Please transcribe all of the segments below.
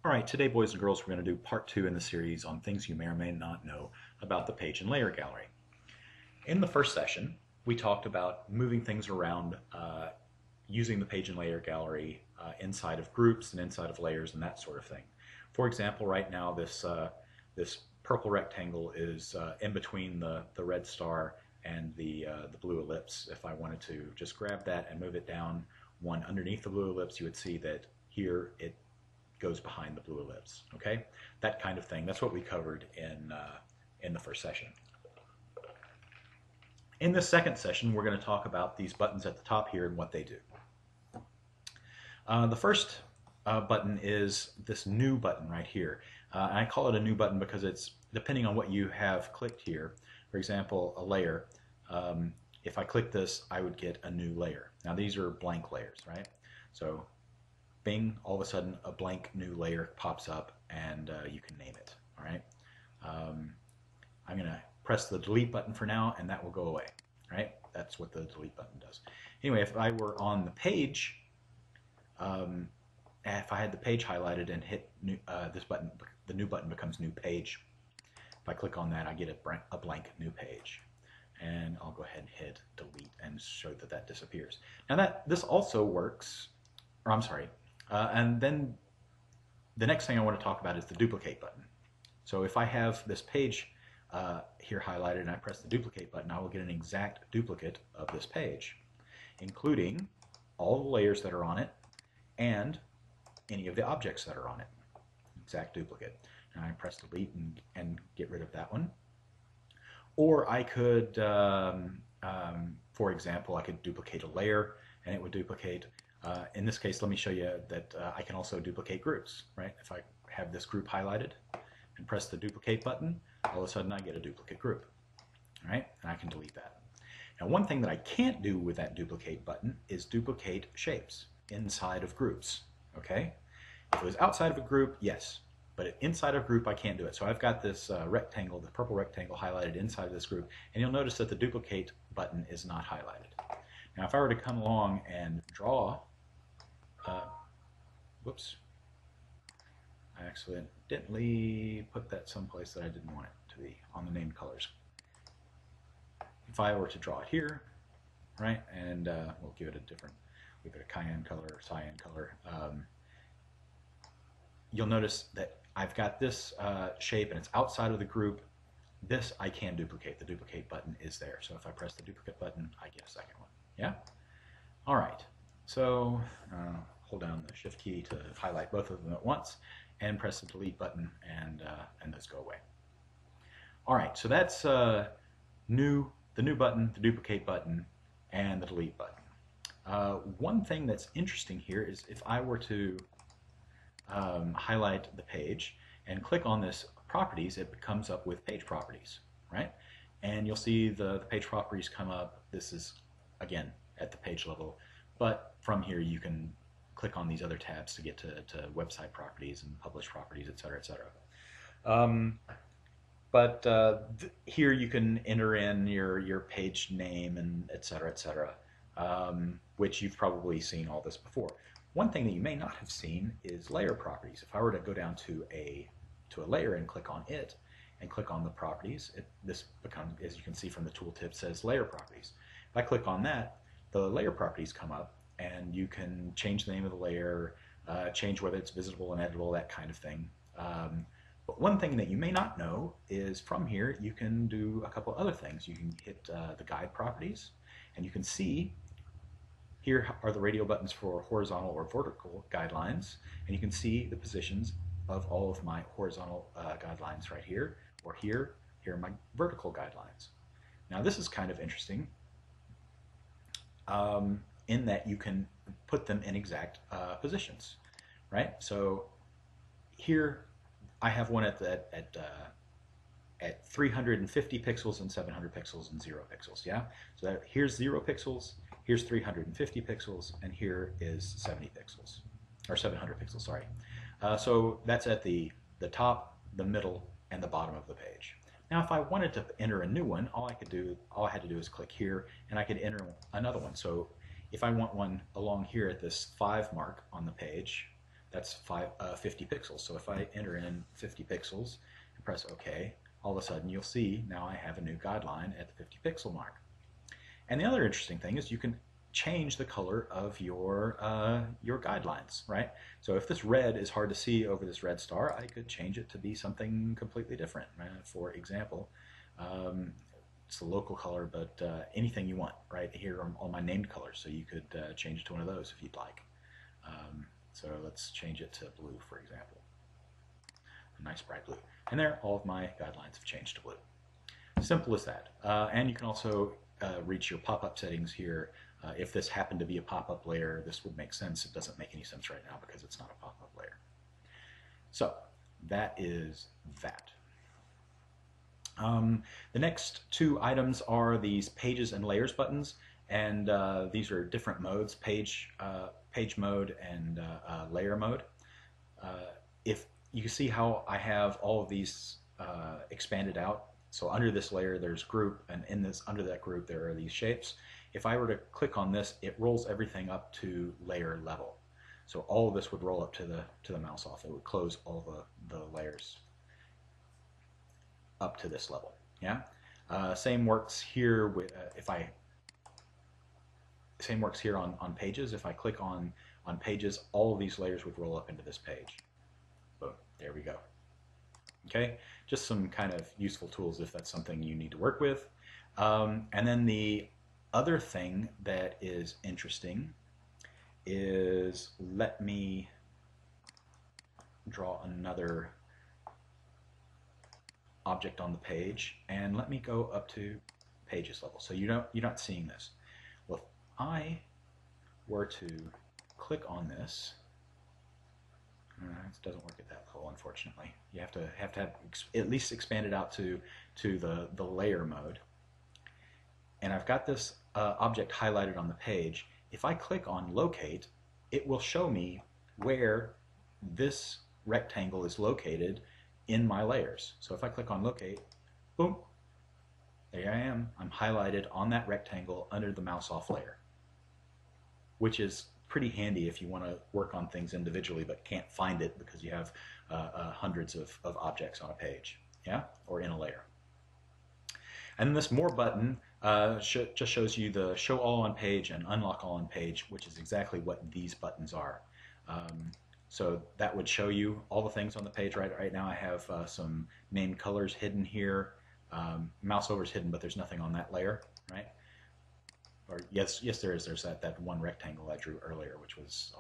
All right, today, boys and girls, we're going to do part 2 in the series on things you may or may not know about the page and layer gallery. In the first session, we talked about moving things around using the page and layer gallery inside of groups and inside of layers and that sort of thing. For example, right now this purple rectangle is in between the red star and the blue ellipse. If I wanted to just grab that and move it down one underneath the blue ellipse, you would see that here it goes behind the blue ellipse. Okay, that kind of thing. That's what we covered in the first session. In this second session, we're going to talk about these buttons at the top here and what they do. The first button is this new button right here. And I call it a new button because it's depending on what you have clicked here. For example, a layer. If I click this, I would get a new layer. Now these are blank layers, right? So bing, all of a sudden a blank new layer pops up and you can name it. All right. I'm going to press the delete button for now and that will go away. Right? That's what the delete button does. Anyway, if I were on the page, if I had the page highlighted and hit this button, the new button becomes new page. If I click on that, I get a blank new page. And I'll go ahead and hit delete and show that that disappears. Now this also works, or I'm sorry, and then the next thing I want to talk about is the duplicate button. So if I have this page here highlighted and I press the duplicate button, I will get an exact duplicate of this page, including all the layers that are on it and any of the objects that are on it. Exact duplicate. And I press delete and get rid of that one. Or I could, for example, I could duplicate a layer and it would duplicate. In this case, let me show you that I can also duplicate groups, right? If I have this group highlighted and press the duplicate button, all of a sudden I get a duplicate group, all right? And I can delete that. Now, one thing that I can't do with that duplicate button is duplicate shapes inside of groups, okay? If it was outside of a group, yes. But inside of a group, I can't do it. So I've got this rectangle, the purple rectangle highlighted inside of this group, and you'll notice that the duplicate button is not highlighted. Now, if I were to come along and draw, whoops, I accidentally put that someplace that I didn't want it to be on the named colors. If I were to draw it here, right, and we'll give it a different, we've got a cayenne color or cyan color, you'll notice that I've got this shape and it's outside of the group. This I can duplicate. The duplicate button is there. So if I press the duplicate button, I get a second one. Yeah? All right. So hold down the shift key to highlight both of them at once and press the delete button and those go away. All right. So that's the new button, the duplicate button, and the delete button. One thing that's interesting here is if I were to highlight the page and click on this properties, it comes up with page properties, right? And you'll see the page properties come up. This is, again, at the page level, but from here you can click on these other tabs to get to website properties and publish properties, etc., etc. Here you can enter in your page name and etc., etc., which you've probably seen all this before. One thing that you may not have seen is layer properties. If I were to go down to a layer and click on it and click on the properties, this becomes, as you can see from the tooltip, says layer properties. If I click on that, the layer properties come up and you can change the name of the layer, change whether it's visible and editable, that kind of thing. But one thing that you may not know is from here you can do a couple other things. You can hit the guide properties and you can see here are the radio buttons for horizontal or vertical guidelines, and you can see the positions of all of my horizontal guidelines right here, or here are my vertical guidelines. Now this is kind of interesting in that you can put them in exact positions, right? So here I have one at 350 pixels and 700 pixels and 0 pixels, yeah? So here's 0 pixels, here's 350 pixels, and here is 70 pixels, or 700 pixels, sorry. So that's at the top, the middle, and the bottom of the page. Now if I wanted to enter a new one, all I had to do is click here, and I could enter another one. So if I want one along here at this 5 mark on the page, That's 50 pixels. So if I enter in 50 pixels and press OK, all of a sudden you'll see now I have a new guideline at the 50 pixel mark. And the other interesting thing is you can change the color of your guidelines, right? So if this red is hard to see over this red star, I could change it to be something completely different. For example, it's the local color, but anything you want, right? Here are all my named colors, so you could change it to one of those if you'd like. So let's change it to blue, for example. A nice bright blue. And there, all of my guidelines have changed to blue. Simple as that. And you can also reach your pop-up settings here. If this happened to be a pop-up layer, this would make sense. It doesn't make any sense right now because it's not a pop-up layer. So that is that. The next two items are these pages and layers buttons, and these are different modes, page mode and layer mode. If you can see how I have all of these expanded out. So under this layer there's group, and under that group there are these shapes. If I were to click on this, it rolls everything up to layer level. So all of this would roll up to the mouse off. It would close all the layers up to this level. Yeah. Same works here with same works here on pages. If I click on pages, all of these layers would roll up into this page. Boom. There we go. Okay, just some kind of useful tools if that's something you need to work with. And then the other thing that is interesting is, let me draw another object on the page, and let me go up to pages level. So you're not seeing this. Well, if I were to click on this, it doesn't work at that level, unfortunately. You have to have at least expand it out to the layer mode. And I've got this object highlighted on the page. If I click on locate, it will show me where this rectangle is located in my layers. So if I click on locate, boom, there I am. I'm highlighted on that rectangle under the mouse off layer, which is pretty handy if you want to work on things individually but can't find it because you have hundreds of objects on a page, yeah, or in a layer. And then this more button just shows you the show all on page and unlock all on page, which is exactly what these buttons are. So that would show you all the things on the page. Right now I have some named colors hidden here. Mouse over is hidden, but there's nothing on that layer, right? Or yes, there is. There's that one rectangle I drew earlier, which was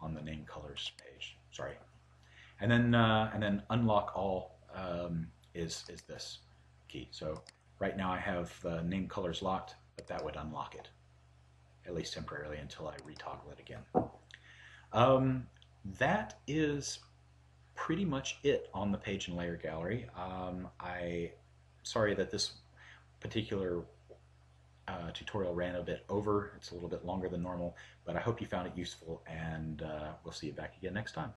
on the named colors page. Sorry. And then unlock all is this key. So right now I have named colors locked, but that would unlock it, at least temporarily, until I retoggle it again. That is pretty much it on the page and layer gallery. Sorry that this particular tutorial ran a bit over. It's a little bit longer than normal, but I hope you found it useful, and we'll see you back again next time.